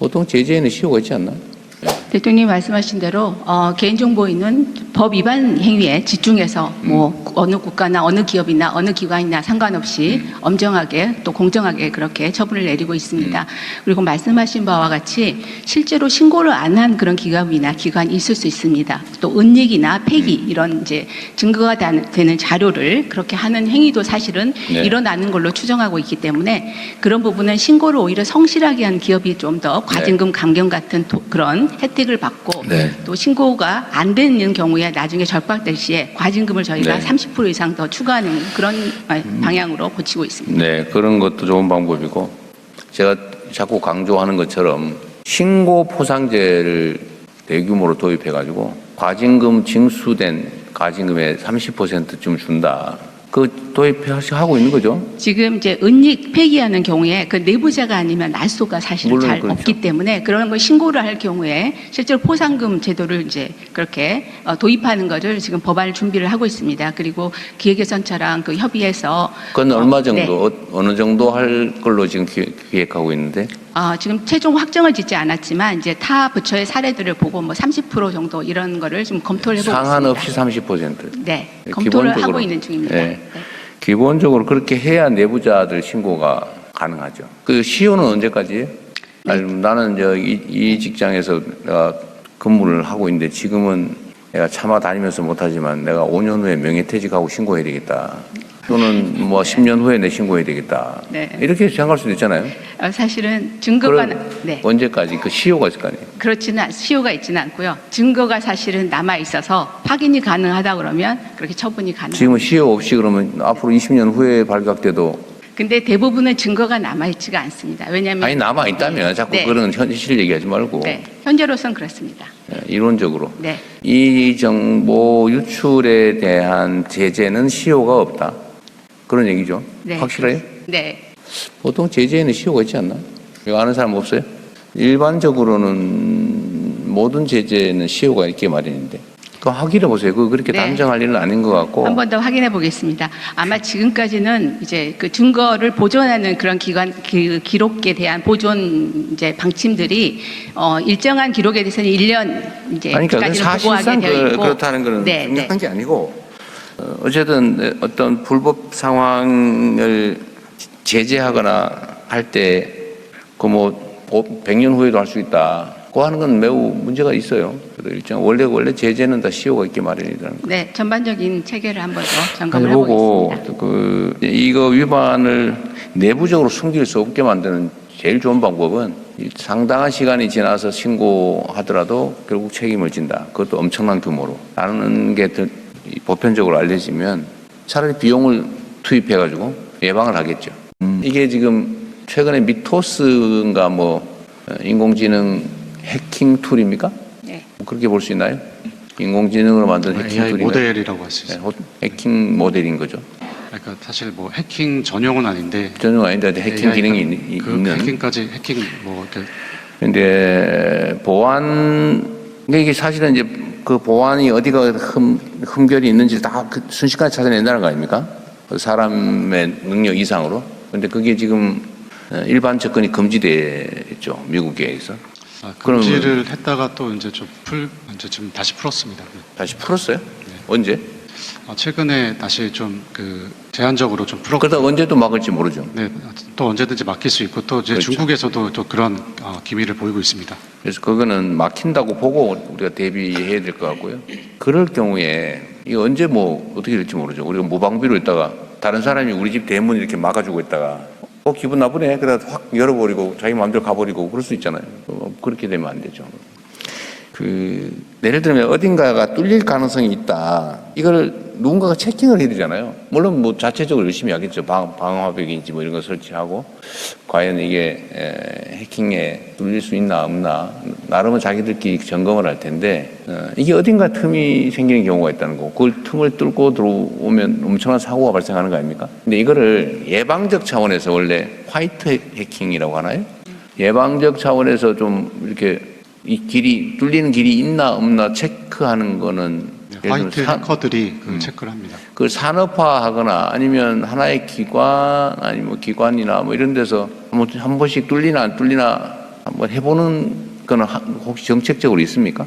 보통 제재에는 시효가 있지 않나? 대통령이 말씀하신 대로 개인정보인은 법 위반 행위에 집중해서 뭐 어느 국가나 어느 기업이나 어느 기관이나 상관없이 엄정하게 또 공정하게 그렇게 처분을 내리고 있습니다. 그리고 말씀하신 바와 같이 실제로 신고를 안 한 그런 기업이나 기관이 있을 수 있습니다. 또 은닉이나 폐기 이런 이제 증거가 되는 자료를 그렇게 하는 행위도 사실은 네. 일어나는 걸로 추정하고 있기 때문에 그런 부분은 신고를 오히려 성실하게 한 기업이 좀 더 과징금 감경 같은 그런 혜택을 받고 네. 또 신고가 안 되는 경우에 나중에 절박될 시에 과징금을 저희가 네. 30% 이상 더 추가하는 그런 방향으로 고치고 있습니다. 네, 그런 것도 좋은 방법이고, 제가 자꾸 강조하는 것처럼 신고 포상제를 대규모로 도입해가지고 과징금 징수된 과징금의 30%쯤 준다. 그 도입하고 있는 거죠. 지금 이제 은닉 폐기하는 경우에 그 내부자가 아니면 알소가 사실은 물론 잘 그렇죠. 없기 때문에 그런 걸 신고를 할 경우에 실제로 포상금 제도를 이제 그렇게 도입하는 것을 지금 법안 준비를 하고 있습니다. 그리고 기획예산처랑 그 협의해서 그건 얼마 정도, 네. 어느 정도 할 걸로 지금 기획하고 있는데? 지금 최종 확정을 짓지 않았지만 이제 타 부처의 사례들을 보고 뭐 30% 정도 이런 거를 좀 검토를 해보고 상한 있습니다. 없이 30%. 네, 검토를 기본적으로, 하고 있는 중입니다. 네. 기본적으로 그렇게 해야 내부자들 신고가 가능하죠. 그 시효는 언제까지예요? 네. 아니, 나는 이 직장에서 내가 근무를 하고 있는데 지금은 내가 차마 다니면서 못하지만 내가 5년 후에 명예퇴직하고 신고해야 되겠다. 또는 뭐 10년 후에 내 신고해야 되겠다. 네. 이렇게 생각할 수도 있잖아요. 사실은 증거가 네. 언제까지 그 시효가 있을 거 아니에요. 그렇지는 시효가 있지는 않고요. 증거가 사실은 남아 있어서 확인이 가능하다 그러면 그렇게 처분이 가능합니다. 지금은 시효 없이 그러면 앞으로 20년 후에 발각돼도 근데 대부분은 증거가 남아 있지가 않습니다. 왜냐하면 아니 남아 있다면 자꾸 네. 그런 현실 얘기하지 말고 네. 현재로서는 그렇습니다. 이론적으로 네. 이 정보 유출에 대한 제재는 시효가 없다. 그런 얘기죠. 네. 확실해요? 네. 보통 제재에는 시효가 있지 않나? 이거 아는 사람 없어요? 일반적으로는 모든 제재는 시효가 있게 마련인데. 그거 확인해 보세요. 그거 그렇게 네. 단정할 일은 아닌 것 같고. 한 번 더 확인해 보겠습니다. 아마 지금까지는 이제 그 증거를 보존하는 그런 기록에 대한 보존 이제 방침들이 일정한 기록에 대해서는 1년 이제 그러니까 까지는 사실상 보고하게 되어 있고 그렇다는 것은 네, 중요한 게 아니고 어쨌든 어떤 불법 상황을 제재하거나 할 때 그 뭐 100년 후에도 할 수 있다. 그 하는 건 매우 문제가 있어요. 일정 원래 제재는 다 시효가 있게 마련이라는 거. 네, 전반적인 체계를 한 번 더 점검을 해보고 해보겠습니다. 이거 위반을 내부적으로 숨길 수 없게 만드는 제일 좋은 방법은 상당한 시간이 지나서 신고하더라도 결국 책임을 진다. 그것도 엄청난 규모로 라는 게 보편적으로 알려지면 차라리 비용을 투입해가지고 예방을 하겠죠. 이게 지금 최근에 미토스인가 뭐 인공지능 해킹 툴입니까? 네. 그렇게 볼 수 있나요? 인공지능으로 만든 해킹 AI 툴이 모델이라고 할 수 있습니다. 해킹 모델인 거죠. 그러니까 사실 뭐 해킹 전용은 아닌데 전혀 아닌데 해킹 기능이 그 있는. 해킹까지 해킹 뭐 이렇게 근데 이게 사실은 이제 그 보안이 어디가 흠결이 있는지 다 순식간에 찾아낸다는 거 아닙니까? 사람의 능력 이상으로. 근데 그게 지금 일반 접근이 금지됐죠. 미국에서. 금지를 했다가 또 이제 이제 지금 다시 풀었습니다. 다시 풀었어요? 언제? 최근에 다시 좀 제한적으로 좀 풀었고. 그러다 언제 또 막을지 모르죠. 네, 또 언제든지 막힐 수 있고 또 이제 그렇죠. 중국에서도 또 그런 기미를 보이고 있습니다. 그래서 그거는 막힌다고 보고 우리가 대비해야 될 것 같고요. 그럴 경우에 이거 언제 뭐 어떻게 될지 모르죠. 우리가 무방비로 있다가 다른 사람이 우리 집 대문 이렇게 막아주고 있다가 기분 나쁘네. 그러다 확 열어버리고 자기 마음대로 가버리고 그럴 수 있잖아요. 그렇게 되면 안 되죠. 예를 들면 어딘가가 뚫릴 가능성이 있다. 이걸 누군가가 체킹을 해야 되잖아요. 물론 뭐 자체적으로 열심히 하겠죠. 방화벽인지 뭐 이런 거 설치하고 과연 이게 해킹에 뚫릴 수 있나 없나 나름은 자기들끼리 점검을 할 텐데 이게 어딘가 틈이 생기는 경우가 있다는 거고 그걸 틈을 뚫고 들어오면 엄청난 사고가 발생하는 거 아닙니까? 근데 이거를 예방적 차원에서 원래 화이트 해킹이라고 하나요? 예방적 차원에서 좀 이렇게 이 길이 뚫리는 길이 있나 없나 체크하는 거는 화이트 해커들이 체크를 합니다. 그걸 산업화하거나 아니면 하나의 기관 아니면 기관이나 뭐 이런 데서 한 번씩 뚫리나 안 뚫리나 한번 해보는 거는 혹시 정책적으로 있습니까?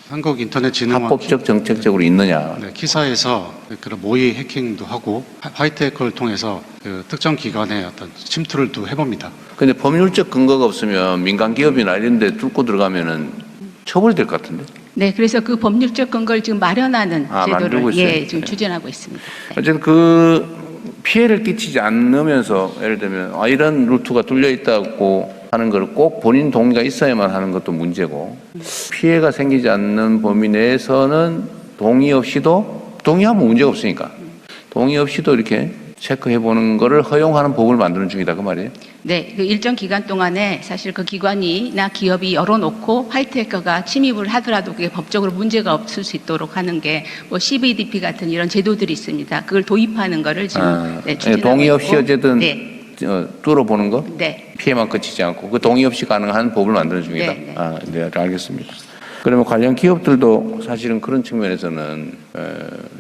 한국인터넷진흥원 합법적 정책적으로 있느냐? 네, 키사에서 그런 모의 해킹도 하고 화이트 해커를 통해서 그 특정 기관의 어떤 침투를 또 해봅니다. 근데 법률적 근거가 없으면 민간 기업이나 이런 데 뚫고 들어가면은 처벌될 것 같은데. 네, 그래서 그 법률적 근거를 지금 마련하는 만들고 제도를 있어요? 지금 네. 추진하고 있습니다. 네. 어쨌든 그 피해를 끼치지 않으면서 예를 들면 이런 루트가 뚫려 있다고 하는 걸 꼭 본인 동의가 있어야만 하는 것도 문제고 피해가 생기지 않는 범위 내에서는 동의 없이도 동의하면 문제가 없으니까 동의 없이도 이렇게 체크해 보는 거를 허용하는 법을 만드는 중이다 그 말이에요. 네, 그 일정 기간 동안에 사실 그 기관이나 기업이 열어놓고 화이트 해커가 침입을 하더라도 그게 법적으로 문제가 없을 수 있도록 하는 게 뭐 CBDP 같은 이런 제도들이 있습니다. 그걸 도입하는 거를 지금 네, 추진하고 동의 없이 있고. 어쨌든 네, 뚫어보는 거 네. 피해만 그치지 않고 그 동의 없이 가능한 법을 만드는 중이다. 네, 네, 알겠습니다. 그러면 관련 기업들도 사실은 그런 측면에서는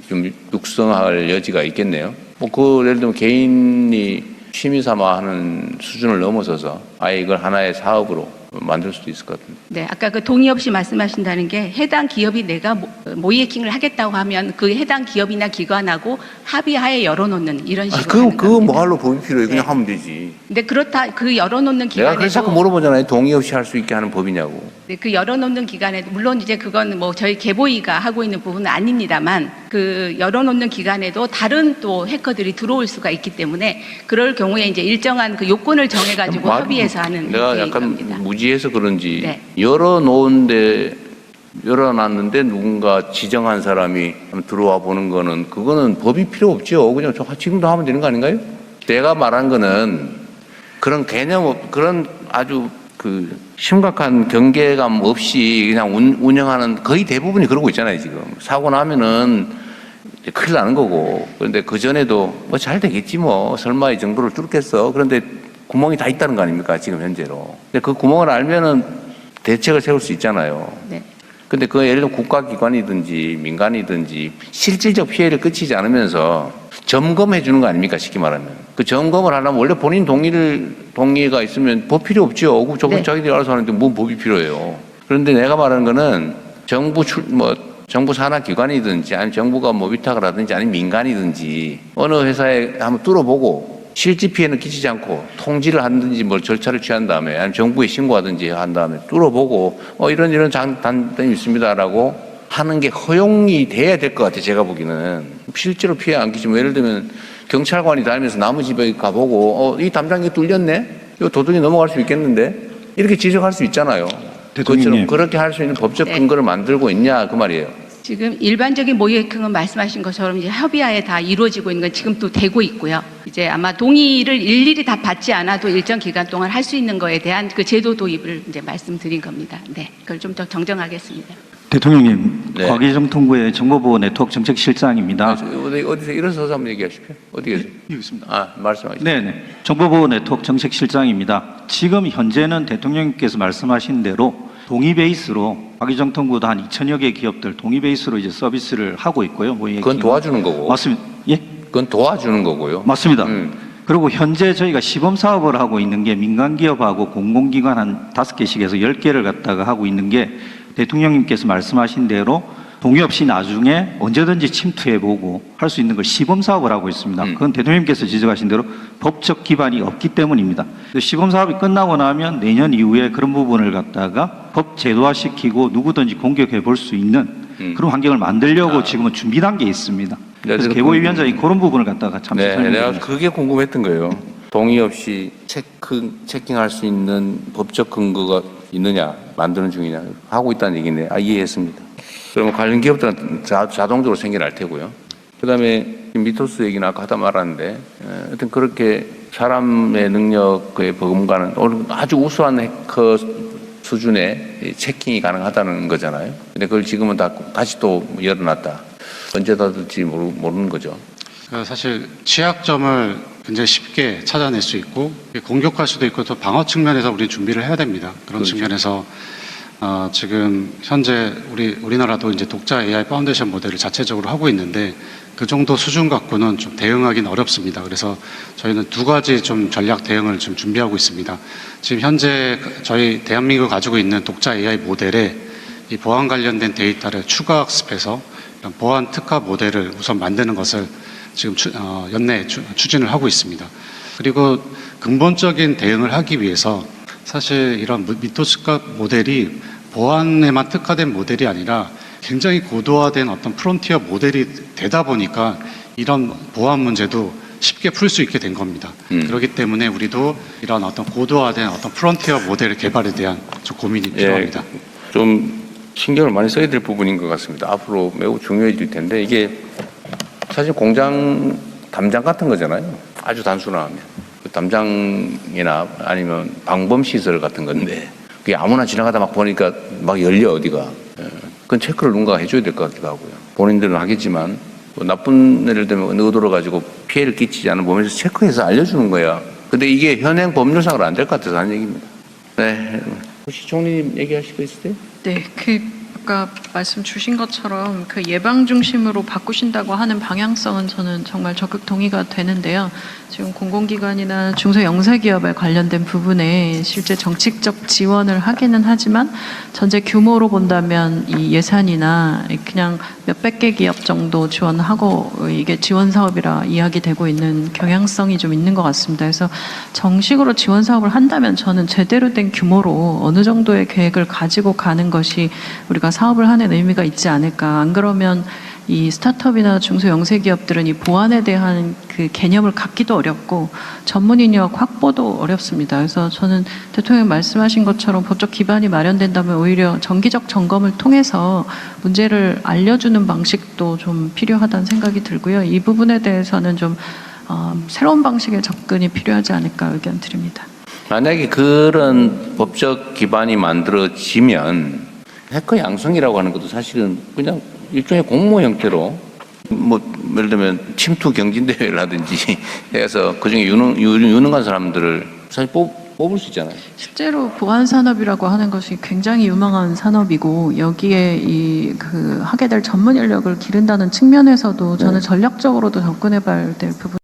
좀 육성할 여지가 있겠네요. 뭐 그 예를 들면 개인이 취미 삼아 하는 수준을 넘어서서 아예 이걸 하나의 사업으로 만들 수도 있을 것 같은데. 네, 아까 그 동의 없이 말씀하신다는 게 해당 기업이 내가 모의 해킹을 하겠다고 하면 그 해당 기업이나 기관하고 합의하에 열어놓는 이런 식으로 하는 그거 겁니다. 뭐 할로 법이 필요해. 그냥 네. 하면 되지. 근데 그렇다 그 열어놓는 내가 기관에도 그래서 자꾸 물어보잖아요. 동의 없이 할 수 있게 하는 법이냐고. 네, 그 열어놓는 기간에도 물론 이제 그건 뭐 저희 개보위가 하고 있는 부분은 아닙니다만 그 열어놓는 기간에도 다른 또 해커들이 들어올 수가 있기 때문에 그럴 경우에 이제 일정한 그 요건을 정해가지고 합의해서 하는 내가 계획인 약간 겁니다. 무지해서 그런지 네. 열어놨는데 누군가 지정한 사람이 들어와 보는 거는 그거는 법이 필요 없죠. 그냥 지금도 하면 되는 거 아닌가요? 내가 말한 거는 그런 그런 아주 그 심각한 경계감 없이 그냥 운영하는 거의 대부분이 그러고 있잖아요, 지금. 사고 나면은 이제 큰일 나는 거고. 그런데 그전에도 뭐 잘 되겠지 뭐. 설마 이 정도로 뚫겠어. 그런데 구멍이 다 있다는 거 아닙니까, 지금 현재로. 근데 그 구멍을 알면은 대책을 세울 수 있잖아요. 네. 근데 그 예를 들면 국가기관이든지 민간이든지 실질적 피해를 끼치지 않으면서 점검해 주는 거 아닙니까? 쉽게 말하면. 그 점검을 하려면 원래 본인 동의가 있으면 법 필요 없죠. 네. 자기들이 알아서 하는데 뭔 법이 필요해요. 그런데 내가 말하는 거는 정부 산하 기관이든지 아니면 정부가 뭐 위탁을 하든지 아니면 민간이든지 어느 회사에 한번 뚫어보고 실질 피해는 끼치지 않고 통지를 하든지 뭐 절차를 취한 다음에 아니면 정부에 신고하든지 한 다음에 뚫어보고 이런 단점이 있습니다라고 하는 게 허용이 돼야 될 것 같아요. 제가 보기에는. 실제로 피해 안 끼치면 예를 들면 경찰관이 다니면서 나무 집에 가보고 이 담장이 뚫렸네? 이거 도둑이 넘어갈 수 있겠는데? 이렇게 지적할 수 있잖아요. 대통령님. 그렇게 할 수 있는 법적 네. 근거를 만들고 있냐 그 말이에요. 지금 일반적인 모의 해킹은 말씀하신 것처럼 이제 협의하에 다 이루어지고 있는 건 지금 또 되고 있고요. 이제 아마 동의를 일일이 다 받지 않아도 일정 기간 동안 할 수 있는 거에 대한 그 제도 도입을 이제 말씀드린 겁니다. 네, 그걸 좀 더 정정하겠습니다. 대통령님, 네. 과기정통부의 정보보호 네트워크 정책실장입니다. 어디서 일어서서 한번 얘기하십시오. 어디 계세요? 여기 있습니다. 말씀하시죠. 네네. 정보보호 네트워크 정책실장입니다. 지금 현재는 대통령님께서 말씀하신 대로 동의 베이스로 과기정통부도 한 2천여 개 기업들 동의 베이스로 이제 서비스를 하고 있고요. 그건 도와주는 거고. 맞습니다. 예? 그건 도와주는 거고요. 맞습니다. 그리고 현재 저희가 시범 사업을 하고 있는 게 민간 기업하고 공공기관 한 5개씩에서 10개를 갖다가 하고 있는 게 대통령님께서 말씀하신 대로 동의 없이 나중에 언제든지 침투해보고 할 수 있는 걸 시범 사업을 하고 있습니다. 그건 대통령님께서 지적하신 대로 법적 기반이 없기 때문입니다. 시범 사업이 끝나고 나면 내년 이후에 그런 부분을 갖다가 법 제도화시키고 누구든지 공격해 볼 수 있는 그런 환경을 만들려고 지금은 준비 단계에 있습니다. 그래서 개보위원장이 그런 부분을 갖다가 잠시 내가 설명드리겠습니다. 그게 궁금했던 거예요. 동의 없이 체킹할 수 있는 법적 근거가 있느냐, 만드는 중이냐, 하고 있다는 얘기네. 이해했습니다. 그러면 관련 기업들은 자동적으로 생겨날 테고요. 그 다음에 미토스 얘기는 아까 하다 말았는데, 하여튼 그렇게 사람의 능력에 버금가는 아주 우수한 해커 수준의 체킹이 가능하다는 거잖아요. 근데 그걸 지금은 다시 또 열어놨다. 언제 닫을지 모르는 거죠. 사실 취약점을 굉장히 쉽게 찾아낼 수 있고 공격할 수도 있고 또 방어 측면에서 우리 준비를 해야 됩니다. 그런 그렇죠. 측면에서 지금 현재 우리나라도 이제 독자 AI 파운데이션 모델을 자체적으로 하고 있는데 그 정도 수준 갖고는 좀 대응하기는 어렵습니다. 그래서 저희는 두 가지 좀 전략 대응을 좀 준비하고 있습니다. 지금 현재 저희 대한민국이 가지고 있는 독자 AI 모델에 이 보안 관련된 데이터를 추가 학습해서 이런 보안 특화 모델을 우선 만드는 것을 지금 연내에 추진을 하고 있습니다. 그리고 근본적인 대응을 하기 위해서 사실 이런 미토스카 모델이 보안에만 특화된 모델이 아니라 굉장히 고도화된 어떤 프론티어 모델이 되다 보니까 이런 보안 문제도 쉽게 풀 수 있게 된 겁니다. 그렇기 때문에 우리도 이런 어떤 고도화된 어떤 프론티어 모델 개발에 대한 좀 고민이 필요합니다. 좀 신경을 많이 써야 될 부분인 것 같습니다. 앞으로 매우 중요해질 텐데 이게 사실 공장 담장 같은 거잖아요. 아주 단순하면 그 담장이나 아니면 방범 시설 같은 건데 그게 아무나 지나가다 막 보니까 막 열려 어디가. 그건 체크를 누군가 해줘야 될 것 같기도 하고요. 본인들은 하겠지만 뭐 나쁜 예를 들면 의도로 가지고 피해를 끼치지 않은 범위에서 체크해서 알려주는 거야. 근데 이게 현행 법률상으로 안 될 것 같아서 하는 얘기입니다. 네. 혹시 총리님 얘기하실 거 있으세요? 네, 아까 말씀 주신 것처럼 그 예방 중심으로 바꾸신다고 하는 방향성은 저는 정말 적극 동의가 되는데요. 지금 공공기관이나 중소영세기업에 관련된 부분에 실제 정책적 지원을 하기는 하지만 전체 규모로 본다면 이 예산이나 그냥 몇백 개 기업 정도 지원하고 이게 지원 사업이라 이야기되고 있는 경향성이 좀 있는 것 같습니다. 그래서 정식으로 지원 사업을 한다면 저는 제대로 된 규모로 어느 정도의 계획을 가지고 가는 것이 우리가 사업을 하는 의미가 있지 않을까. 안 그러면 이 스타트업이나 중소영세기업들은 이 보안에 대한 그 개념을 갖기도 어렵고 전문 인력 확보도 어렵습니다. 그래서 저는 대통령이 말씀하신 것처럼 법적 기반이 마련된다면 오히려 정기적 점검을 통해서 문제를 알려주는 방식도 좀 필요하다는 생각이 들고요. 이 부분에 대해서는 좀 새로운 방식의 접근이 필요하지 않을까 의견 드립니다. 만약에 그런 법적 기반이 만들어지면 해커 양성이라고 하는 것도 사실은 그냥 일종의 공모 형태로 뭐 예를 들면 침투 경진대회를 하든지 해서 그중에 유능한 사람들을 사실 뽑을 수 있잖아요. 실제로 보안 산업이라고 하는 것이 굉장히 유망한 산업이고 여기에 이 그 하게 될 전문 인력을 기른다는 측면에서도 저는 전략적으로도 접근해봐야 될 부분.